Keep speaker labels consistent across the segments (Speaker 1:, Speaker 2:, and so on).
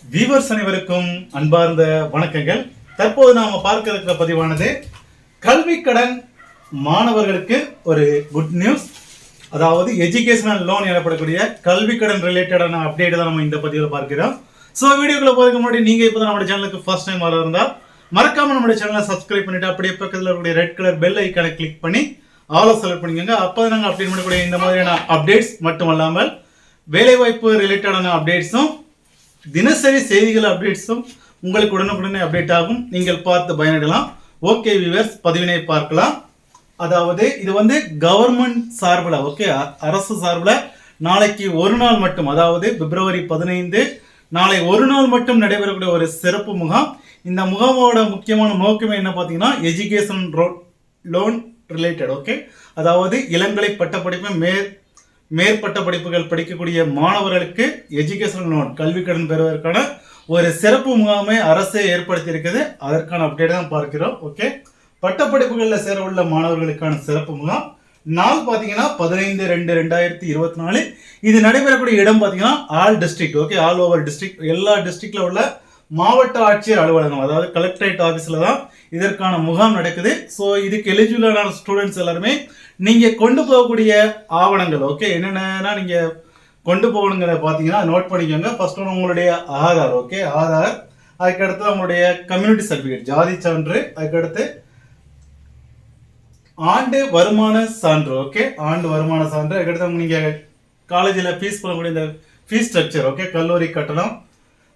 Speaker 1: Viewers அனைவருக்கும் அன்பார்ந்த வணக்கங்கள். தற்போது நாம பார்க்க இருக்கிற பதிவானது கல்வி கடன் மாணவர்களுக்கு ஒரு குட் நியூஸ். அதாவது எஜுகேஷனல் லோன் எனப்படக்கூடிய கல்வி கடன் ரிலேட்டடான அப்டேட் தான் நம்ம இந்த பதிவில் பார்க்கிறோம். ஸோ வீடியோக்குள்ள போறதுக்கு முன்னாடி நீங்க இப்போ தான் நம்ம சேனலுக்கு ஃபர்ஸ்ட் டைம் வர இருந்தா மறக்காம நம்ம சேனலை சப்ஸ்கிரைப் பண்ணிட்டு அப்படியே பக்கத்தில் இருக்கக்கூடிய ரெட் கலர் பெல் ஐக்கானை கிளிக் பண்ணி ஆலோ செலக்ட் பண்ணிக்கோங்க. அப்போ நாங்கள் அப்டேட் பண்ணக்கூடிய இந்த மாதிரியான அப்டேட்ஸ் மட்டும் அல்லாமல் வேலைவாய்ப்பு ரிலேட்டடான அப்டேட்ஸும் தினசரி செய்திகள் அப்டேட்ஸும் உங்களுக்கு உடனுக்குடனே அப்டேட் ஆகும். நீங்கள் பார்த்து பயனிடலாம். ஓகே வியூவர்ஸ், பதிவினை பார்க்கலாம். அதாவது இது வந்து கவர்மெண்ட் சார்பில், ஓகே, அரசு சார்பில் நாளைக்கு ஒரு நாள் மட்டும், அதாவது பிப்ரவரி 15 நாளை ஒரு நாள் மட்டும் நடைபெறக்கூடிய ஒரு சிறப்பு முகாம். இந்த முகாமோட முக்கியமான நோக்கமே என்ன பார்த்தீங்கன்னா எஜுகேஷன் லோன் ரிலேட்டட், ஓகே, அதாவது இளங்கலை பட்டப்படிப்பு மேற்பட்ட படிப்புகள் படிக்கக்கூடிய மாணவர்களுக்கு எஜுகேஷன் லோன் கல்வி கடன் பெறுவதற்கான ஒரு சிறப்பு முகாமை அரசே ஏற்படுத்தி இருக்குது. அதற்கான அப்டேட் தான் பார்க்கிறோம். ஓகே, பட்டப்படிப்புகளில் சேர உள்ள மாணவர்களுக்கான சிறப்பு முகாம் நாள் பார்த்தீங்கன்னா 15/2/2024. இது நடைபெறக்கூடிய இடம் பார்த்தீங்கன்னா all district, okay, all over district, எல்லா டிஸ்ட்ரிக்ட்ல உள்ள மாவட்ட ஆட்சியர் அலுவலகம், அதாவது கலெக்டரேட் ஆஃபீஸில் தான் இதற்கான முகாம் நடக்குது. ஸோ இதுக்கு எலிஜிபிளான ஸ்டூடெண்ட்ஸ் எல்லாருமே நீங்கள் கொண்டு போகக்கூடிய ஆவணங்கள், ஓகே, என்னென்னா நீங்கள் கொண்டு போகணுங்கிறத பார்த்தீங்கன்னா நோட் பண்ணிக்கோங்க. ஃபர்ஸ்ட் ஒன்று உங்களுடைய ஆதார், ஓகே, ஆதார், அதுக்கடுத்து உங்களுடைய கம்யூனிட்டி சர்டிஃபிகேட், ஜாதி சான்று, அதுக்கடுத்து ஆண்டு வருமான சான்று, ஓகே, ஆண்டு வருமான சான்று, அதுக்கடுத்து நீங்கள் காலேஜில் ஃபீஸ் பண்ணக்கூடிய இந்த ஃபீஸ் ஸ்ட்ரக்சர், ஓகே, கல்லூரி கட்டணம்,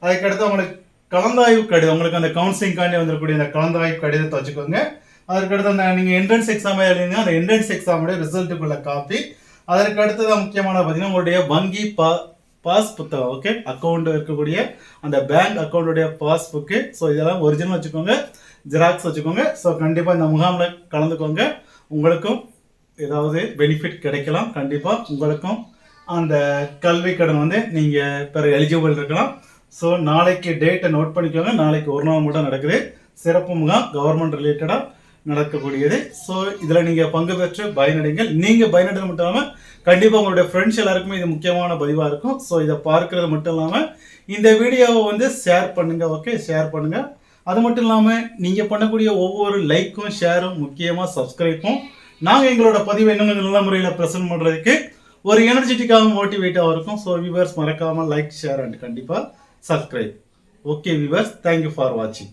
Speaker 1: அதுக்கடுத்து உங்களுக்கு கலந்தாய்வு கடிதம், உங்களுக்கு அந்த கவுன்சிலிங்காண்டி வந்துருக்கூடிய இந்த கலந்தாய்வு கடிதத்தை வச்சுக்கோங்க. அதுக்கடுத்து அந்த நீங்கள் என்ட்ரன்ஸ் எக்ஸாம் எழுதிங்க, அந்த என்ட்ரன்ஸ் எக்ஸாமுடைய ரிசல்ட்டுக்குள்ள காப்பி. அதற்கு அடுத்ததான் முக்கியமான பார்த்தீங்கன்னா உங்களுடைய வங்கி பாஸ் புத்தகம், ஓகே, அக்கௌண்ட் இருக்கக்கூடிய அந்த பேங்க் அக்கௌண்ட்டுடைய பாஸ் புக்கு. ஸோ இதெல்லாம் ஒரிஜினல் வச்சுக்கோங்க, ஜெராக்ஸ் வச்சுக்கோங்க. ஸோ கண்டிப்பாக இந்த முகாமில் கலந்துக்கோங்க. உங்களுக்கும் ஏதாவது பெனிஃபிட் கிடைக்கலாம். கண்டிப்பாக உங்களுக்கும் அந்த கல்வி கடன் வந்து நீங்கள் பெற எலிஜிபிள் இருக்கலாம். ஸோ நாளைக்கு டேட்டை நோட் பண்ணிக்கோங்க. நாளைக்கு ஒரு நாள் மட்டும் நடக்குது சிறப்பு முகாம், கவர்மெண்ட் ரிலேட்டடாக நடக்கக்கூடியது. ஸோ இதில் நீங்கள் பங்கு பெற்று பயனடைங்கள். நீங்கள் பயனடைறது மட்டும் இல்லாமல் கண்டிப்பாக உங்களுடைய ஃப்ரெண்ட்ஸ் எல்லாருக்குமே இது முக்கியமான பதிவாக இருக்கும். ஸோ இதை பார்க்கறது மட்டும் இல்லாமல் இந்த வீடியோவை வந்து ஷேர் பண்ணுங்கள், ஓகே, ஷேர் பண்ணுங்கள். அது மட்டும் இல்லாமல் நீங்கள் பண்ணக்கூடிய ஒவ்வொரு லைக்கும் ஷேரும் முக்கியமாக சப்ஸ்கிரைப்பும் நாங்கள் எங்களோட பதிவை இன்னும் நல்ல முறையில் ப்ரெசென்ட் பண்ணுறதுக்கு ஒரு எனர்ஜெட்டிக்காக மோட்டிவேட்டாக இருக்கும். ஸோ வியூவர்ஸ் மறக்காமல் லைக், ஷேர் அண்ட் கண்டிப்பாக subscribe. Okay viewers, thank you for வாட்சிங்.